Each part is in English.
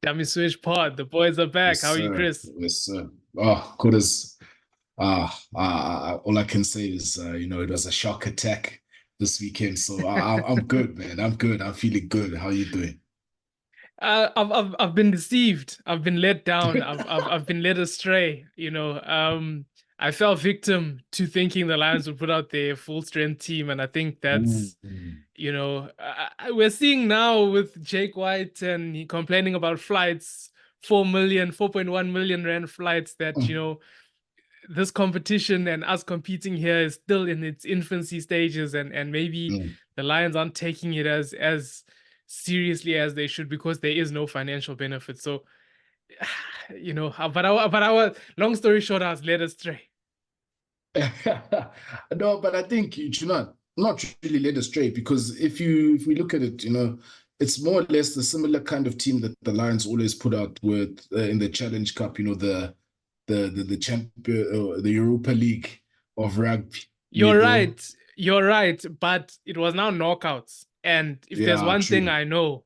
Dummy Switch Pod. The boys are back. Yes, How are you, sir. Chris? Yes, sir. Oh, Koda's, all I can say is, it was a shock attack this weekend. So I'm good, man. I'm good. I'm feeling good. How you doing? I've been deceived. I've been let down. I've been led astray. I fell victim to thinking the Lions would put out their full strength team, and I think that's Mm. we're seeing now with Jake White and he complaining about flights, 4.1 million rand flights that this competition and us competing here is still in its infancy stages, and maybe Mm. the Lions aren't taking it as seriously as they should because there is no financial benefit. So but our long story short, I was led astray. No, but I think not really led astray because if we look at it, it's more or less the similar kind of team that the Lions always put out with in the Challenge Cup, the champion, the Europa League of rugby, you You're know. right. You're right. But it was now knockouts. And if there's Yeah, one thing true. I know,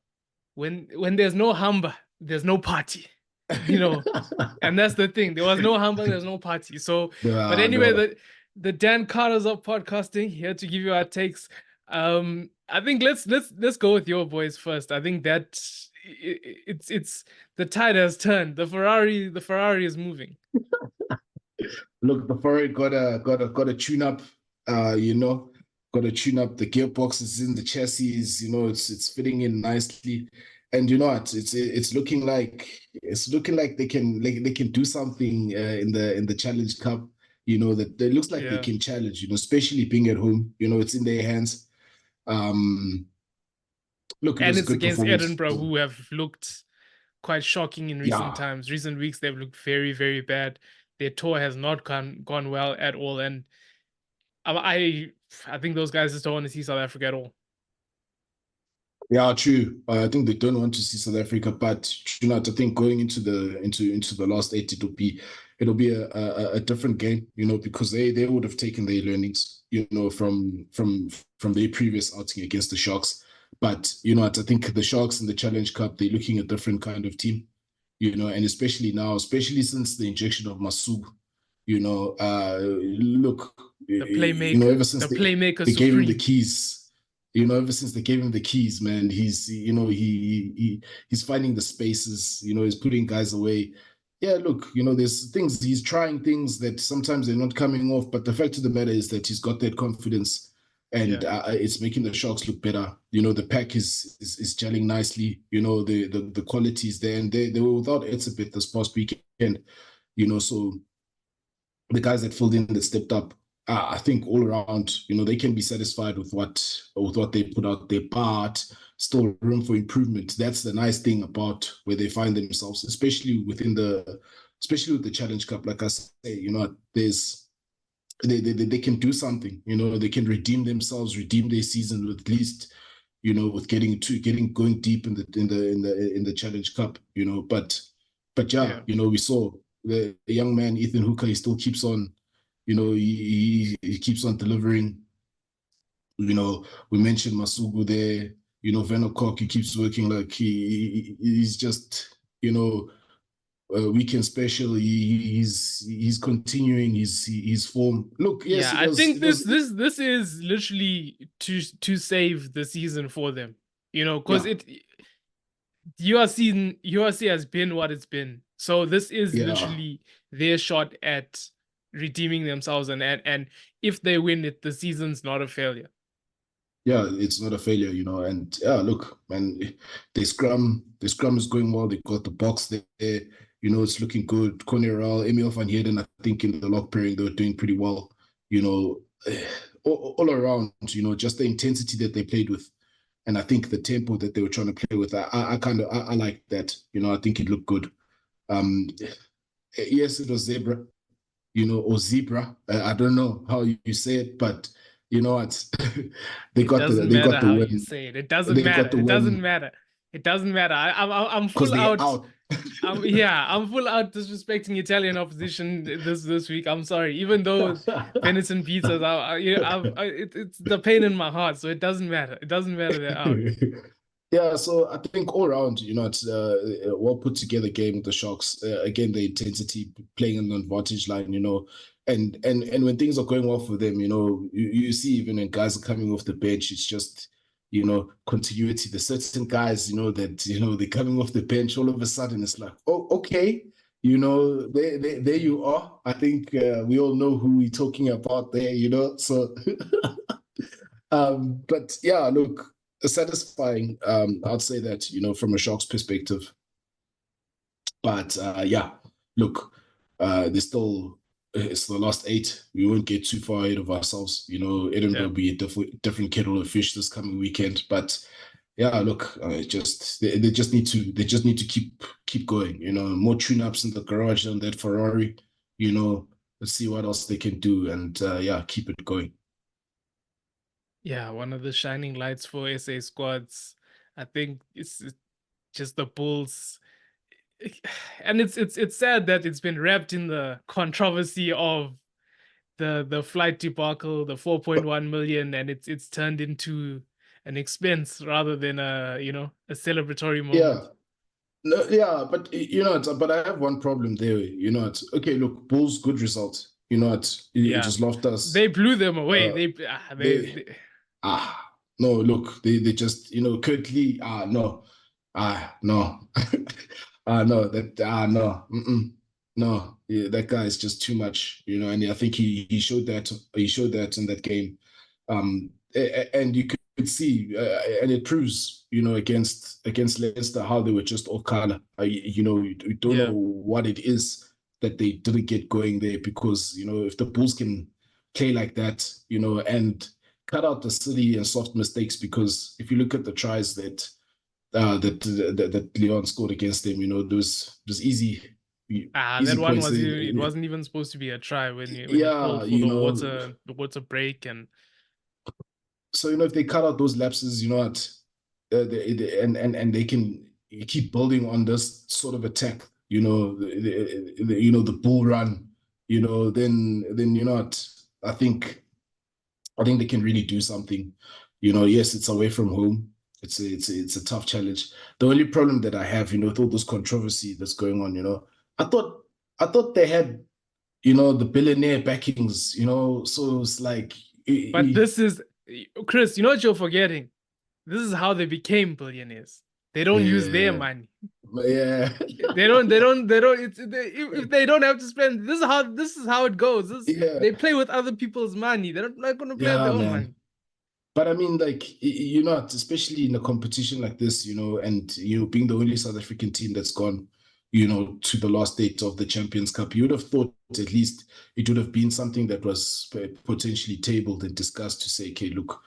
when there's no humber, there's no party. You know, and that's the thing. There was no humble, there's no party. So, but No, anyway, no. the Dan Carters of podcasting here to give you our takes. I think let's go with your boys first. I think that it's the tide has turned. The Ferrari is moving. Look, the Ferrari got a tune up, got to tune up the gearboxes in the chassis. It's fitting in nicely, and you know what? It's looking like they can do something in the Challenge Cup. That it looks like they Yeah. can challenge. Especially being at home. It's in their hands. Um, Look, it And was a it's good against performance. Edinburgh, who have looked quite shocking in recent Yeah, times. Recent weeks, they've looked very, very bad. Their tour has not gone well at all. And I think those guys just don't want to see South Africa at all. yeah, true. I think they don't want to see South Africa, but I think going into the last eight, it'll be a different game, because they would have taken their learnings, from their previous outing against the Sharks. But I think the Sharks in the Challenge Cup, they're looking a different kind of team, and especially now, especially since the injection of Masuku, look, The playmaker, ever since the they playmaker they gave him the supreme. keys, ever since they gave him the keys, man, he's finding the spaces, he's putting guys away. Yeah, look, there's things he's trying things that sometimes they're not coming off, but the fact of the matter is that he's got that confidence, and Yeah. it's making the Sharks look better. The pack is gelling nicely. The quality is there, and they were without Etzebeth this past weekend. So the guys that filled in that stepped up, I think all around, they can be satisfied with what they put out there, but still room for improvement. That's the nice thing about where they find themselves, especially with the Challenge Cup. Like I say, there's they can do something. They can redeem themselves, redeem their season with at least, with getting going deep in the Challenge Cup. But yeah, Yeah. we saw the young man Ethan Hooker. He still keeps on, he keeps on delivering. We mentioned Masugu there. Venokok, he keeps working like he's just, weekend special. He's continuing his form. Look, yes, Yeah, it I was think it this was this this is literally to save the season for them. Because yeah, it URC has been what it's been. So this is yeah, literally their shot at redeeming themselves, and if they win it, the season's not a failure. yeah. It's not a failure. And yeah, look, man, the scrum is going well. They got the box there. It's looking good. Conerel, Emil van Heerden, I think in the lock pairing they were doing pretty well. You know, all around. Just the intensity that they played with, and I think the tempo that they were trying to play with. I like that. I think it looked good. Um, yes, it was zebra. Or zebra. I don't know how you say it, but you know what? they It got the doesn't they matter got the how you win. say it. It doesn't They matter. got the It doesn't win matter. It doesn't matter. I'm because full they're out. out. Yeah, I'm full out disrespecting Italian opposition this week. I'm sorry. Even though Benetton beats us, it's the pain in my heart. So it doesn't matter. It doesn't matter. They're out. Yeah, so I think all around, it's a well put together game with the Sharks. Again, the intensity, playing on the advantage line, and when things are going well for them, you see even when guys are coming off the bench, it's just continuity. There's certain guys, that they're coming off the bench, all of a sudden it's like, oh, okay, there you are. I think we all know who we're talking about there, so. But yeah, look, satisfying. I'd say that, from a Sharks perspective. But yeah, look, there's still it's the last eight. We won't get too far ahead of ourselves. Edinburgh Yeah. will be a different kettle of fish this coming weekend. But yeah, look, they just need to keep going. More tune-ups in the garage on that Ferrari. Let's see what else they can do, and yeah, keep it going. Yeah, one of the shining lights for SA squads. I think it's just the Bulls. And it's sad that it's been wrapped in the controversy of the flight debacle, the 4.1 million, and it's turned into an expense rather than a celebratory Yeah, moment. no, yeah, but but I have one problem there. Okay. Look, Bulls good result. It Yeah, just left us. they blew them away. Uh, They they no, look, they just curtly no, no, no, that no, no, yeah, that guy is just too much. And I think he showed that in that game. And you could see, and it proves, against Leicester how they were just off color. You don't know yeah. what it is that they didn't get going there, because if the Bulls can play like that, and cut out the silly and soft mistakes, because if you look at the tries that Leon scored against them, those That easy one points. was it wasn't even supposed to be a try when he Yeah, called for the water break. And so if they cut out those lapses, what, and they can keep building on this sort of attack, the bull run, then what, I think they can really do something. Yes, it's away from home. It's a tough challenge. The only problem that I have, with all this controversy that's going on, I thought they had, the billionaire backings, so it's like, but this is Chris, you know what you're forgetting? This is how they became billionaires. They don't use their yeah, money. yeah, They don't if they don't have to spend, this is how it goes. yeah, They play with other people's money. They're not going to play with yeah, their own man. money. But I mean, like, especially in a competition like this, and being the only South African team that's gone, to the last date of the Champions Cup, you would have thought at least it would have been something that was potentially tabled and discussed to say, okay, look,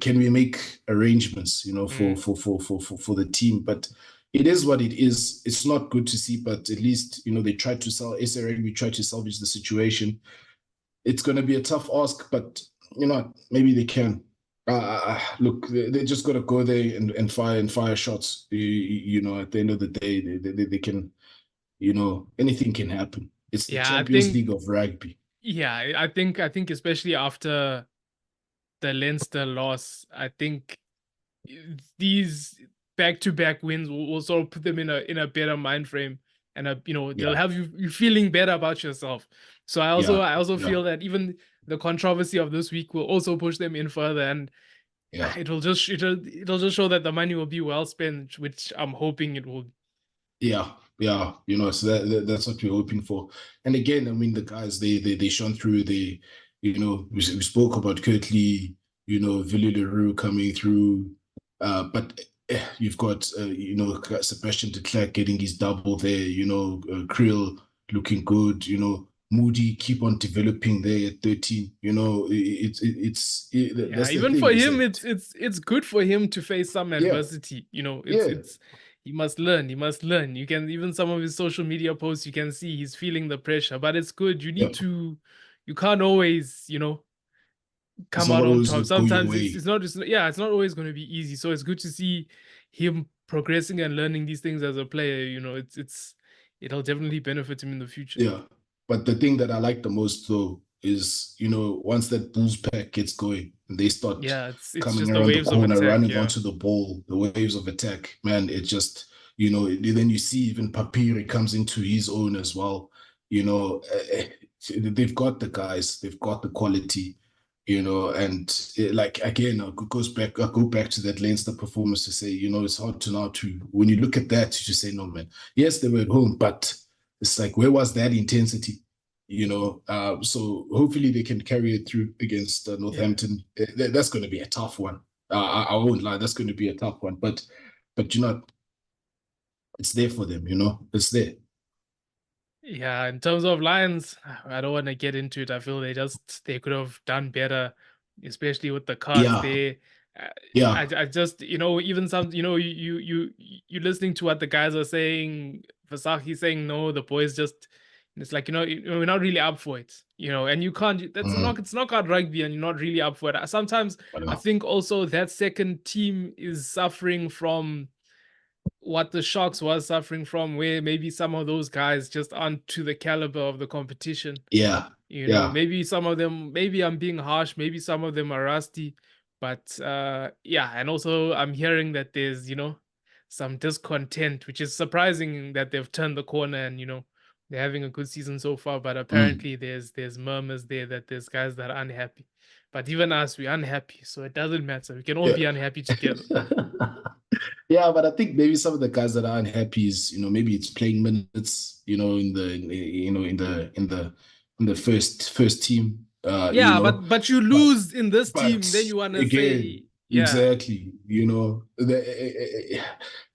can we make arrangements, for Mm. for the team? But it is what it is. It's not good to see, but at least they tried to sell SRA. We tried to salvage the situation. It's going to be a tough ask, but maybe they can. Look, they just got to go there and fire shots. At the end of the day, they can. Anything can happen. It's the Yeah, I Champions think League of rugby. yeah, I think especially after the Leinster loss, I think these back-to-back wins will sort of put them in a better mind frame, and they'll Yeah, have you feeling better about yourself. So I also yeah, I also yeah, feel that even the controversy of this week will also push them in further, and yeah. it'll just show that the money will be well spent, which I'm hoping it will. Yeah, yeah, so that's what we're hoping for. And again, I mean, the guys they shone through. We spoke about Kirtley, Villy Leroux coming through, but you've got Sebastian de Klerk getting his double there. Krill looking good. Moody keep on developing there at 13. Yeah, That's the even thing for is him, that, it's good for him to face some yeah, adversity. It's yeah, it's he must learn. He must learn. You can even some of his social media posts, you can see he's feeling the pressure, but it's good. yeah. You can't always, It's come out not on always top. gonna go your Sometimes it's way. it's not just yeah, it's not always going to be easy. So it's good to see him progressing and learning these things as a player. It'll definitely benefit him in the future. Yeah. But the thing that I like the most though is, once that Bulls pack gets going, and they start Yeah, it's coming just the around the waves of corner, attack. running Yeah. onto the ball, the waves of attack, man, it just, then you see even Papiri comes into his own as well. They've got the guys, they've got the quality, and like again, I go back to that Leinster performance to say, it's hard to now to when you look at that, to say, no, man, yes, they were at home, but it's like, where was that intensity? So hopefully they can carry it through against Yeah. Northampton. That's going to be a tough one. I won't lie, that's going to be a tough one. But it's there for them. It's there. Yeah, in terms of Lions, I don't want to get into it. I feel they could have done better, especially with the cards. Yeah, They, uh, yeah, I just even some you listening to what the guys are saying. Vasaki saying no, the boys just it's like we're not really up for it. And you can't. That's mm, not it's knockout rugby, and you're not really up for it. Sometimes I yeah, think also that second team is suffering from what the Sharks was suffering from, where maybe some of those guys just aren't to the caliber of the competition. yeah, yeah, Maybe some of them, maybe I'm being harsh, maybe some of them are rusty, but yeah, and also I'm hearing that there's, some discontent, which is surprising that they've turned the corner and, they're having a good season so far, but mm. apparently there's murmurs there that there's guys that are unhappy. But even us, we're unhappy, so it doesn't matter. We can all Yeah. be unhappy together. Yeah, but I think maybe some of the guys that are unhappy is, maybe it's playing minutes, in the first team. Yeah, but you But lose in this team, but then you wanna again, say, yeah, exactly,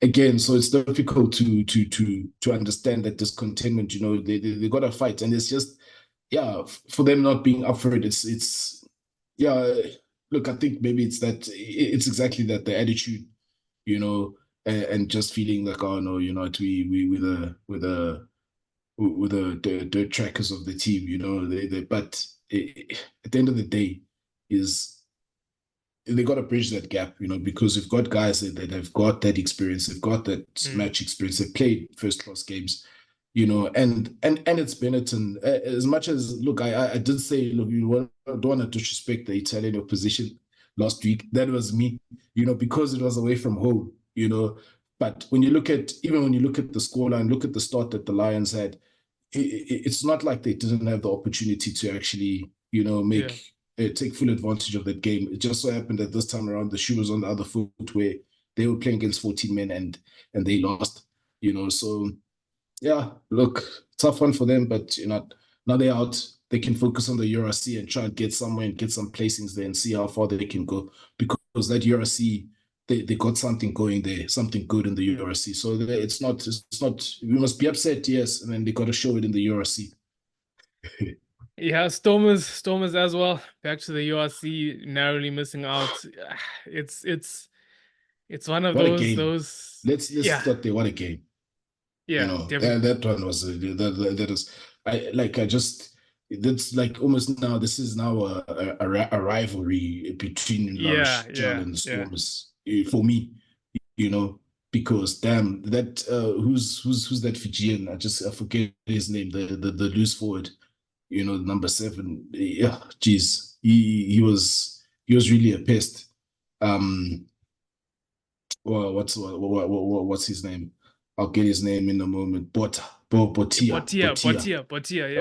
again, so it's difficult to understand that discontentment. They got to fight, and it's just, yeah, for them not being up for it. It's yeah. Look, I think maybe it's exactly that, the attitude, and just feeling like, oh no, we with the dirt trackers of the team, but at the end of the day, is they got to bridge that gap, because we've got guys that have got that experience, they've got that mm, match experience, they've played first class games, and it's Benetton. As much as, look, I did say, look, don't want to disrespect the Italian opposition last week. That was me, because it was away from home, But when you look at the scoreline, look at the start that the Lions had, it's not like they didn't have the opportunity to actually, yeah, take full advantage of that game. It just so happened that this time around the shoe was on the other foot, where they were playing against 14 men and they lost. So yeah, look, tough one for them, but now they're out. They can focus on the URC and try and get somewhere and get some placings there and see how far they can go, because that URC, they got something going there, something good in the yeah. URC. So it's not we must be upset, yes, and then they got to show it in the URC. Yeah, Stormers as well. Back to the URC, narrowly missing out. It's one of What a game! those. Let's Yeah, start there. What a game! yeah, That definitely. that one was that is, I just, that's like almost now, this is now a rivalry between La Yeah, Rochelle yeah, and the yeah. Stormers, for me, because damn, that who's that Fijian? I forget his name, the loose forward, number 7. Yeah, geez, he was really a pest. Um, well, what's his name? I'll get his name in a moment. Botia. Yeah,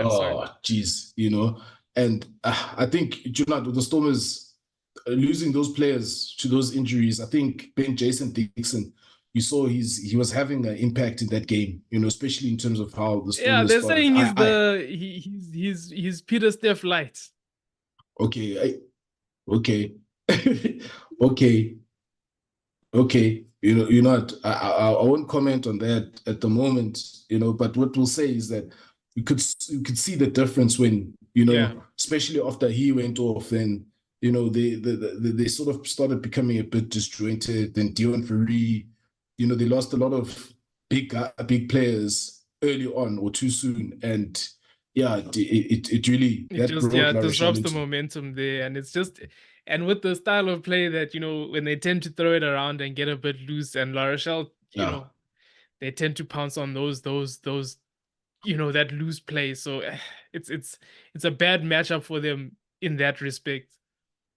sorry. Oh, geez, and I think, the Stormers, losing those players to those injuries. I think Jason Dixon, you saw he was having an impact in that game. Especially in terms of how the Yeah, Stormers they're started. saying he's Peter Steph Light. Okay, okay, okay. Okay, what? I won't comment on that at the moment, but what we'll say is that you could see the difference when, Yeah, especially after he went off, then, they sort of started becoming a bit disjointed. Then Dion Ferry, they lost a lot of big players early on or too soon, and yeah, it really, it that just brought La Rochelle disrupts the into, momentum there, and it's just and with the style of play that when they tend to throw it around and get a bit loose, and La Rochelle, yeah, they tend to pounce on those that loose play. So it's a bad matchup for them in that respect.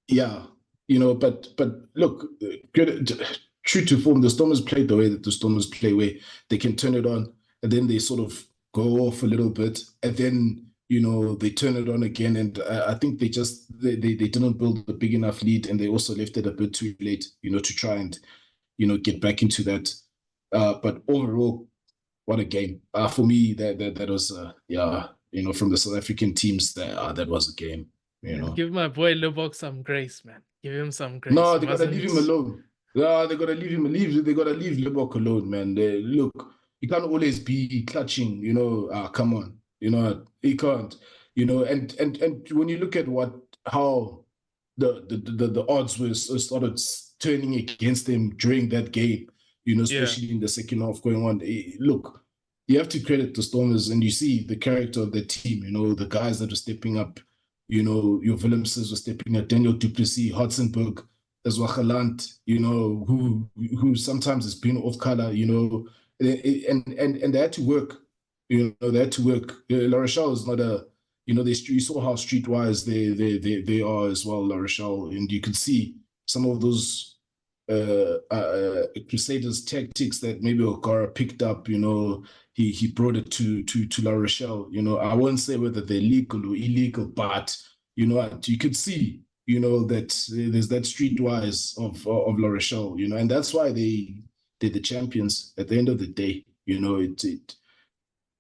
yeah. but look, good, true to form, the Stormers played the way that the Stormers play, where they can turn it on and then they sort of go off a little bit, and then they turn it on again. And I think they didn't build a big enough lead, and they also left it a bit too late, to try and get back into that. But overall, what a game! For me, that was yeah, from the South African teams, that was a game. Yeah, give my boy Lubok some grace, man. Give him some grace. No, He they gotta leave mustn't. him alone. No, they gotta leave him. They gotta leave Lebok alone, man. Look, he can't always be clutching. Come on. He can't. And when you look at how the odds were started turning against him during that game, Yeah, especially in the second half going on. Look, you have to credit the Stormers, and you see the character of the team. The guys that are stepping up. Your Willemses were stepping up. Daniel Du Plessis, Hotzenberg as well, who sometimes has been off color, and they had to work. They had to work. La Rochelle is not a, you saw how streetwise they are as well, La Rochelle, and you can see some of those Crusaders tactics that maybe Okara picked up. He brought it to La Rochelle. I won't say whether they're legal or illegal, but you could see that there's that streetwise of La Rochelle, and that's why they're the champions at the end of the day. It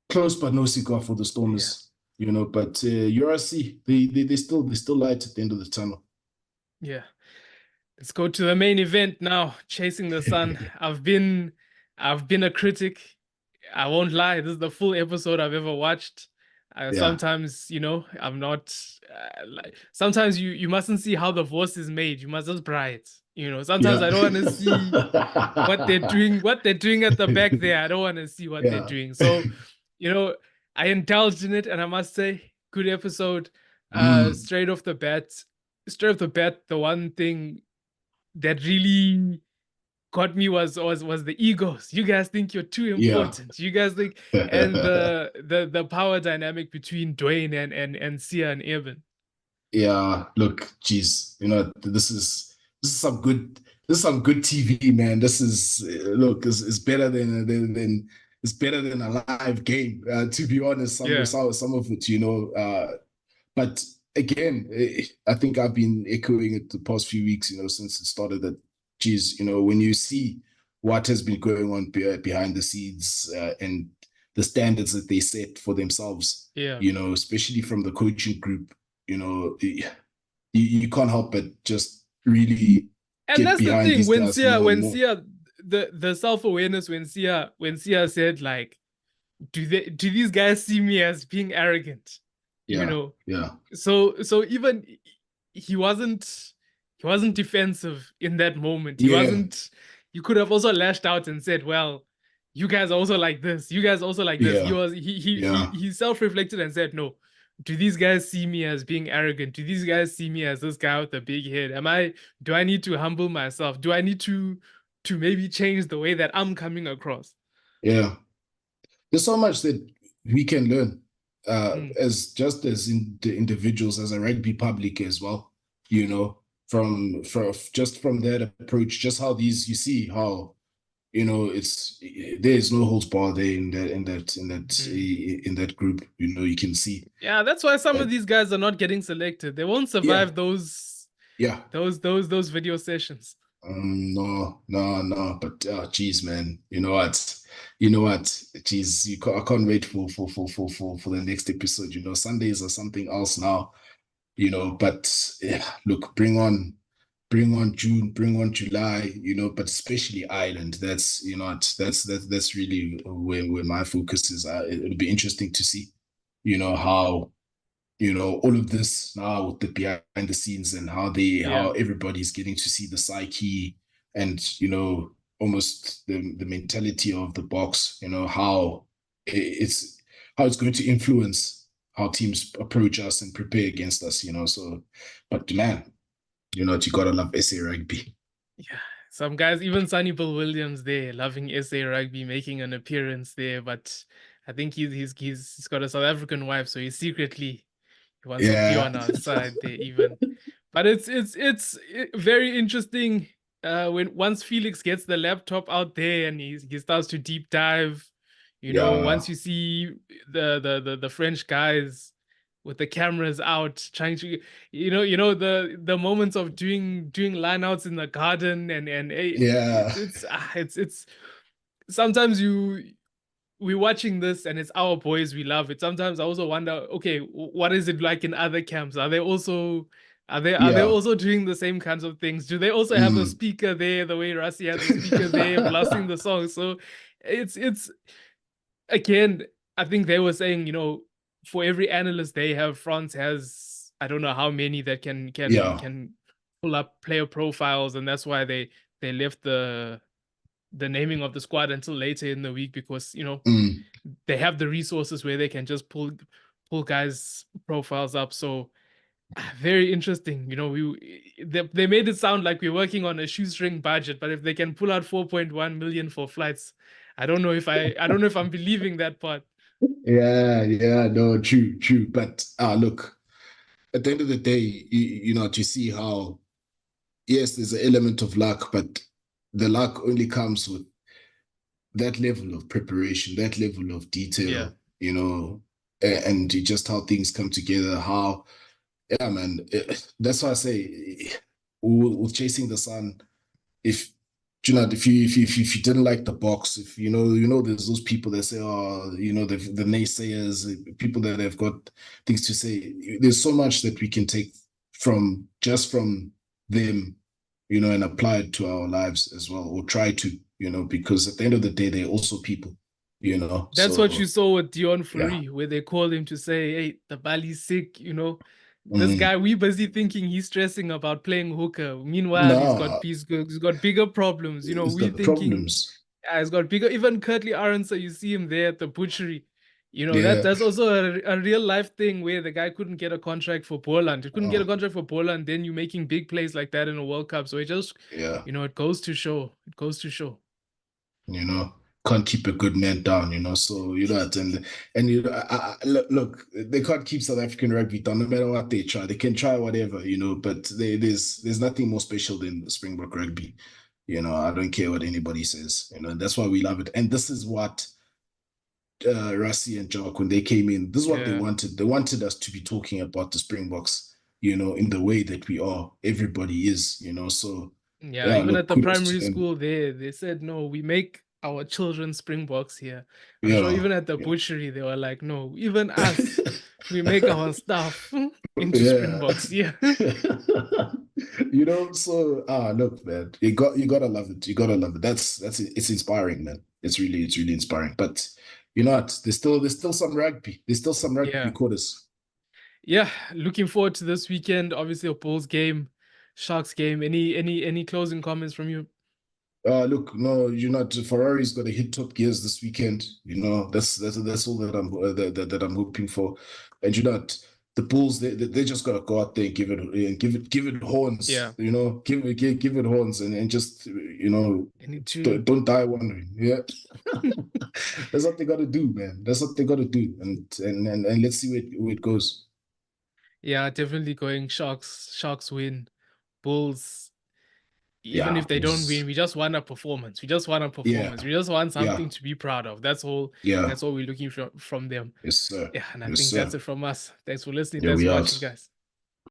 close but no cigar for the Stormers. But URC, they still light at the end of the tunnel. yeah. Let's go to the main event now. Chasing the Sun. I've been a critic. I won't lie. This is the full episode I've ever watched. Yeah. Sometimes, I'm not sometimes you mustn't see how the voice is made. You must just pry it. Sometimes Yeah. I don't want to see what they're doing at the back there. I don't want to see what they're Yeah. doing. So, I indulged in it, and I must say, good episode. Mm. Straight off the bat, the one thing that really got me was the egos. You guys think you're too Yeah. important. You guys think, and the power dynamic between Dwayne and Sia and Evan. Yeah, look, geez, this is some good TV, man. This is look, is better than it's better than a live game. To be honest, Yeah, some of it, but again, I think I've been echoing it the past few weeks, since it started. That, geez, when you see what has been going on behind the scenes, and the standards that they set for themselves, yeah. especially from the coaching group, you can't help but just really And get that's the behind thing. these When guys Sia, more and when more. Sia, the self-awareness, when Sia said, like, do these guys see me as being arrogant? Yeah, yeah, So even he wasn't defensive in that moment. He yeah, wasn't. You could have also lashed out and said, well, you guys also like this. You guys also like this. He yeah, was yeah, he self-reflected and said, no, do these guys see me as being arrogant? Do these guys see me as this guy with a big head? Do I need to humble myself? Do I need to maybe change the way that I'm coming across? yeah. There's so much that we can learn, Mm, as in the individuals, as a rugby public as well. From just from that approach, just how you see how it's there's no holds bar there mm. in that group. You can see Yeah, that's why some of that. these guys are not getting selected. They won't Yeah, survive those yeah. video sessions. No, no, no. But geez, man, you know what, geez, I can't wait for the next episode. Sundays are something else now. But yeah, look, bring on June, bring on July. But especially Ireland. That's really where my focus is. It'll be interesting to see, how all of this now with the behind the scenes, and Yeah, how everybody's getting to see the psyche, and almost the mentality of the box, how it's going to influence how teams approach us and prepare against us. So, but man, you gotta love SA rugby. yeah. Some guys, even Sonny Bill Williams, there loving SA rugby, making an appearance there. But I think he's got a South African wife, so he wants to be Yeah. on our side there even. But very interesting when once Felix gets the laptop out there and he starts to deep dive. Yeah, Once you see the French guys with the cameras out trying to, the moments of doing lineouts in the garden, and yeah, it's sometimes we're watching this and it's our boys, we love it. Sometimes I also wonder, okay, what is it like in other camps? Are they yeah. also doing the same kinds of things? Do they also have a Mm, speaker there the way Rassi has a speaker there blasting the song? So it's again, I think they were saying, for every analyst they have, France has, I don't know how many that yeah. can pull up player profiles, and that's why they left the naming of the squad until later in the week, because Mm, they have the resources where they can just pull guys profiles up. So very interesting. They made it sound like we're working on a shoestring budget, but if they can pull out 4.1 million for flights, I don't know if I'm believing that part. yeah, yeah, no, true, true. But look, at the end of the day, to see how, yes, there's an element of luck, but the luck only comes with that level of preparation, that level of Yeah, detail, and just how things come together, how, yeah, man, that's why I say, with chasing the sun, if if you didn't like the box, if there's those people that say, oh, the naysayers, people that have got things to say. There's so much that we can take from them, and apply it to our lives as well, or try to, because at the end of the day, they're also people, that's what you so saw with Dion yeah. Fourie, where they called him to say, "Hey, the Bali's sick." This Mm. guy, we busy thinking he's stressing about playing hooker. Meanwhile, No, he's got bigger problems. it's We got thinking, problems. yeah, he's got bigger. Even Curtly Aronson, you see him there at the butchery. Yeah, That's also a real life thing where the guy couldn't get a contract for Poland. He couldn't get a oh, contract for Poland. Then you're making big plays like that in a World Cup. So it just, yeah. it goes to show. It goes to show. you know, can't keep a good man down, So and look, they can't keep South African rugby down no matter what they try. They can try whatever, but there's nothing more special than the Springbok rugby. I don't care what anybody says, and that's why we love it. And this is what Rassi and Jock, when they came in, this is what they Yeah. wanted. They wanted us to be talking about the Springboks, in the way that we are. Everybody is, So Yeah, yeah, even look, at the kudos primary to them. school there, they said no, we make our children Springboks here. I'm sure Yeah, even at the yeah. butchery, they were like, no, even us, we make our stuff into Yeah. Springboks. Yeah. So look, man, you gotta love it. You gotta love it. That's it. It's inspiring, man. It's really inspiring. But you know what? There's still some rugby. There's still some rugby Yeah. quarters. Yeah. Looking forward to this weekend. Obviously a Bulls game, Sharks game. Any closing comments from you? Look, no, Ferrari's got to hit top gears this weekend. That's all that I'm hoping for. And the Bulls, they just gotta go out there and give it horns. Yeah. Give it horns, and just Any two. don't die wondering. Yeah, that's what they got to do, man. That's what they got to do, and let's see where it goes. Yeah, definitely going Sharks. Sharks win. Bulls, even Yeah, if they don't win, we just want a performance. We just want a yeah, performance. We just want yeah, something to be proud of. That's all. yeah. That's all we're looking from them. Yes, sir. Yeah, and I Yes, think that's sir. it from us. Thanks for listening. Yeah, Thanks we for out. watching, guys.